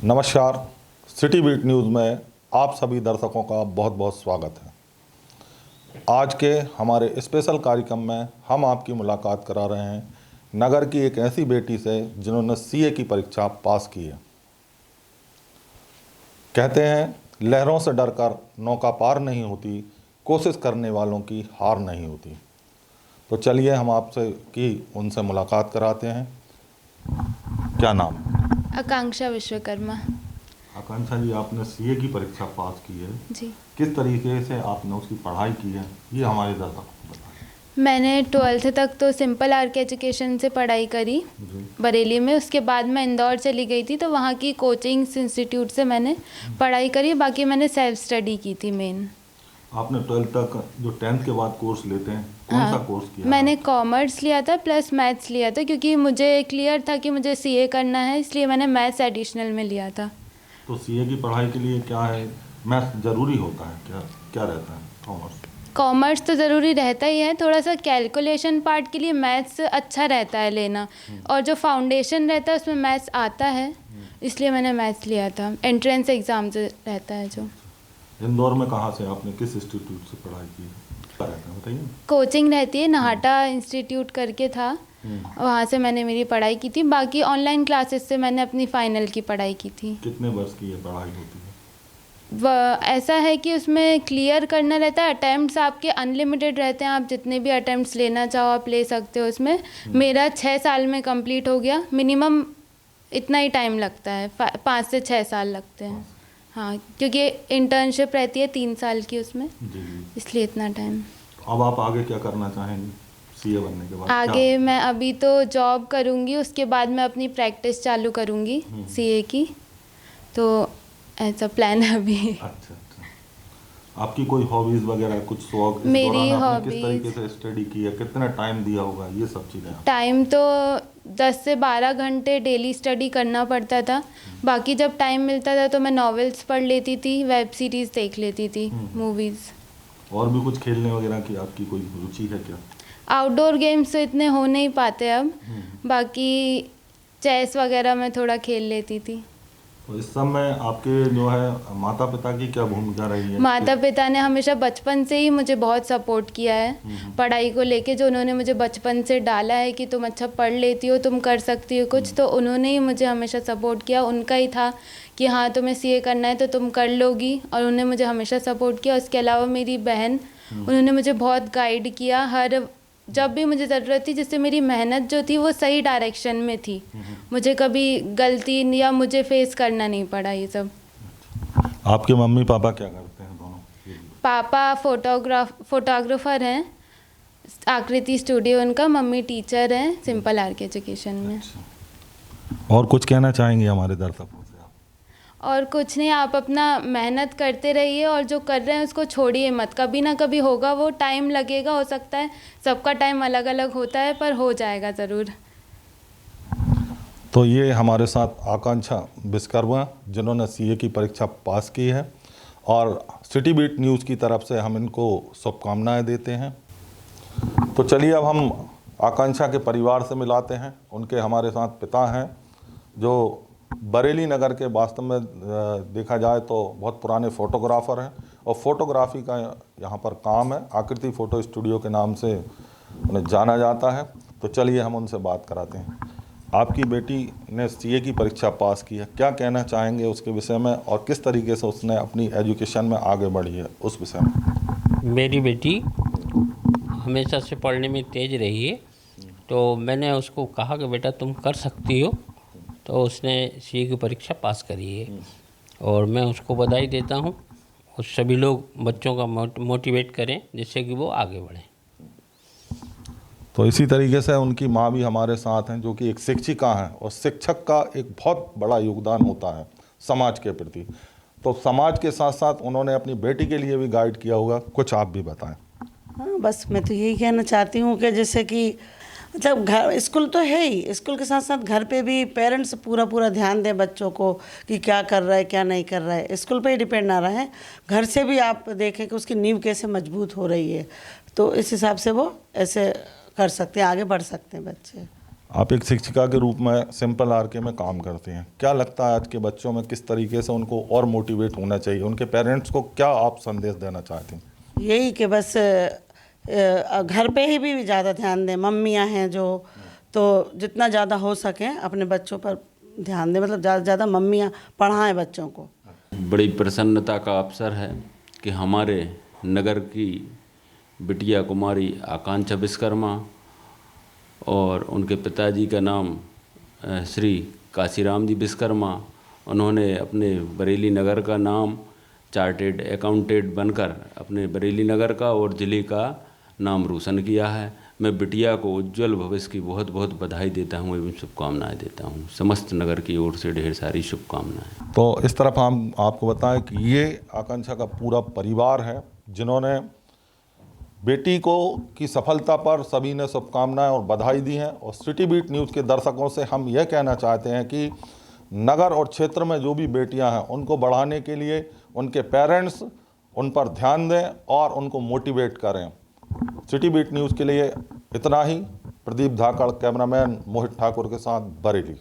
नमस्कार, city beat news में आप सभी दर्शकों का बहुत बहुत स्वागत है। आज के हमारे स्पेशल कार्यक्रम में हम आपकी मुलाकात करा रहे हैं नगर की एक ऐसी बेटी से जिन्होंने सीए की परीक्षा पास की है। कहते हैं लहरों से डरकर नौका पार नहीं होती, कोशिश करने वालों की हार नहीं होती। तो चलिए हम आपसे उनसे मुलाकात कराते हैं। क्या नाम है? आकांक्षा विश्वकर्मा। आकांक्षा जी, आपने सीए की परीक्षा पास की है जी। किस तरीके से आपने उसकी पढ़ाई की है, ये हमारे दर्शकों को बताएं। मैंने 12th तक तो सिंपल आर के एजुकेशन से पढ़ाई करी बरेली में। उसके बाद मैं इंदौर चली गई थी, तो वहाँ की कोचिंग इंस्टीट्यूट से मैंने पढ़ाई करी। बाकी मैंने सेल्फ स्टडी की थी मेन। आपने 12th तक जो 10th के बाद कोर्स लेते हैं, कौन सा कोर्स किया? मैंने कॉमर्स लिया था प्लस मैथ्स लिया था, क्योंकि मुझे क्लियर था कि मुझे सीए करना है, इसलिए मैंने मैथ्स एडिशनल में लिया था। तो सीए की पढ़ाई के लिए क्या है, मैथ्स ज़रूरी होता है क्या, क्या रहता है? कॉमर्स तो ज़रूरी रहता ही है, थोड़ा सा कैलकुलेशन पार्ट के लिए मैथ्स अच्छा रहता है लेना, और जो फाउंडेशन रहता है उसमें मैथ्स आता है, इसलिए मैंने मैथ्स लिया था। एंट्रेंस एग्ज़ाम से रहता है जो। इंदौर में कहाँ से आपने किस इंस्टीट्यूट से पढ़ाई की है, क्या रहता है बताइए। कोचिंग रहती है, नाहटा इंस्टीट्यूट करके था, वहाँ से मैंने मेरी पढ़ाई की थी। बाकी ऑनलाइन क्लासेस से मैंने अपनी फाइनल की पढ़ाई की थी। कितने वर्ष की ये पढ़ाई होती है? ऐसा है कि उसमें क्लियर करना रहता है, अटैम्प्ट्स आपके अनलिमिटेड रहते हैं, आप जितने भी अटैम्प्ट्स लेना चाहो आप ले सकते हो उसमें। मेरा 6 साल में कंप्लीट हो गया। मिनिमम इतना ही टाइम लगता है, 5 से 6 साल लगते हैं। हाँ, क्योंकि इंटर्नशिप रहती है 3 साल की उसमें, इसलिए इतना टाइम। अब आप आगे क्या करना चाहेंगे सीए बनने के बाद? आगे मैं अभी तो जॉब करूँगी, उसके बाद मैं अपनी प्रैक्टिस चालू करूँगी सीए की, तो ऐसा प्लान है अभी। अच्छा, आपकी कोई हॉबीज वगैरह, कुछ शौक? मेरी हॉबीज किस तरीके से स्टडी की है, कितना टाइम दिया होगा, ये सब चीज़ें? टाइम तो 10 से 12 घंटे डेली स्टडी करना पड़ता था। बाकी जब टाइम मिलता था तो मैं नॉवेल्स पढ़ लेती थी, वेब सीरीज़ देख लेती थी, मूवीज़। और भी कुछ खेलने वगैरह की आपकी कोई रुचि है क्या? आउटडोर गेम्स तो इतने हो नहीं पाते अब, बाकी चेस वगैरह मैं थोड़ा खेल लेती थी। तो इस समय आपके जो है माता पिता की क्या भूमिका रही है? माता पिता ने हमेशा बचपन से ही मुझे बहुत सपोर्ट किया है पढ़ाई को लेके। जो उन्होंने मुझे बचपन से डाला है कि तुम अच्छा पढ़ लेती हो, तुम कर सकती हो कुछ, तो उन्होंने ही मुझे हमेशा सपोर्ट किया। उनका ही था कि हाँ तुम्हें सीए करना है तो तुम कर लोगी, और उन्होंने मुझे हमेशा सपोर्ट किया। उसके अलावा मेरी बहन, उन्होंने मुझे बहुत गाइड किया हर जब भी मुझे ज़रूरत थी, जिससे मेरी मेहनत जो थी वो सही डायरेक्शन में थी। मुझे कभी गलती या मुझे फेस करना नहीं पड़ा ये सब। आपके मम्मी पापा क्या करते हैं दोनों? पापा फोटोग्राफर हैं, आकृति स्टूडियो उनका। मम्मी टीचर हैं सिंपल आर के एजुकेशन में। अच्छा। और कुछ कहना चाहेंगे हमारे दर्शकों से? और कुछ नहीं, आप अपना मेहनत करते रहिए, और जो कर रहे हैं उसको छोड़िए मत। कभी ना कभी होगा, वो टाइम लगेगा, हो सकता है सबका टाइम अलग अलग होता है, पर हो जाएगा ज़रूर। तो ये हमारे साथ आकांक्षा विश्वकर्मा, जिन्होंने सीए की परीक्षा पास की है, और सिटी बीट न्यूज़ की तरफ से हम इनको शुभकामनाएं देते हैं। तो चलिए अब हम आकांक्षा के परिवार से मिलाते हैं। उनके हमारे साथ पिता हैं, जो बरेली नगर के वास्तव में देखा जाए तो बहुत पुराने फ़ोटोग्राफ़र हैं, और फोटोग्राफी का यहाँ पर काम है। आकृति फ़ोटो स्टूडियो के नाम से उन्हें जाना जाता है। तो चलिए हम उनसे बात कराते हैं। आपकी बेटी ने सीए की परीक्षा पास की है, क्या कहना चाहेंगे उसके विषय में, और किस तरीके से उसने अपनी एजुकेशन में आगे बढ़ी है उस विषय में? मेरी बेटी हमेशा से पढ़ने में तेज़ रही है, तो मैंने उसको कहा कि बेटा तुम कर सकती हो, तो उसने सीए की परीक्षा पास करी है। और मैं उसको बधाई देता हूँ, और सभी लोग बच्चों का मोटिवेट करें जिससे कि वो आगे बढ़ें। तो इसी तरीके से उनकी माँ भी हमारे साथ हैं, जो कि एक शिक्षिका हैं, और शिक्षक का एक बहुत बड़ा योगदान होता है समाज के प्रति। तो समाज के साथ साथ उन्होंने अपनी बेटी के लिए भी गाइड किया होगा, कुछ आप भी बताएं। हाँ, बस मैं तो यही कहना चाहती हूँ कि जैसे कि मतलब घर स्कूल तो है ही, स्कूल के साथ साथ घर पे भी पेरेंट्स पूरा ध्यान दें बच्चों को कि क्या कर रहा है क्या नहीं कर रहा है। स्कूल पे ही डिपेंड ना रहा है, घर से भी आप देखें कि उसकी नींव कैसे मजबूत हो रही है, तो इस हिसाब से वो ऐसे कर सकते हैं, आगे बढ़ सकते हैं बच्चे। आप एक शिक्षिका के रूप में सिंपल आरके में काम करते हैं, क्या लगता है आज के बच्चों में किस तरीके से उनको और मोटिवेट होना चाहिए, उनके पेरेंट्स को क्या आप संदेश देना चाहते हैं? यही कि बस घर पे ही भी ज़्यादा ध्यान दें, मम्मियाँ हैं जो, तो जितना ज़्यादा हो सके अपने बच्चों पर ध्यान दें, मतलब ज़्यादा से ज़्यादा मम्मियाँ पढ़ाएं बच्चों को। बड़ी प्रसन्नता का अवसर है कि हमारे नगर की बिटिया कुमारी आकांक्षा विश्वकर्मा और उनके पिताजी का नाम श्री काशीराम जी विश्वकर्मा, उन्होंने अपने बरेली नगर का नाम चार्टेड अकाउंटेंट बनकर अपने बरेली नगर का और ज़िले का नाम रोशन किया है। मैं बिटिया को उज्जवल भविष्य की बहुत बहुत बधाई देता हूँ एवं शुभकामनाएं देता हूँ। समस्त नगर की ओर से ढेर सारी शुभकामनाएं। तो इस तरफ हम आपको बताएं कि ये आकांक्षा का पूरा परिवार है जिन्होंने बेटी को की सफलता पर सभी ने शुभकामनाएं और बधाई दी हैं। और सिटी बीट न्यूज़ के दर्शकों से हम यह कहना चाहते हैं कि नगर और क्षेत्र में जो भी बेटियां हैं उनको बढ़ाने के लिए उनके पेरेंट्स उन पर ध्यान दें और उनको मोटिवेट करें। सिटी बीट न्यूज़ के लिए इतना ही। प्रदीप धाकड़, कैमरामैन मोहित ठाकुर के साथ, बरेली।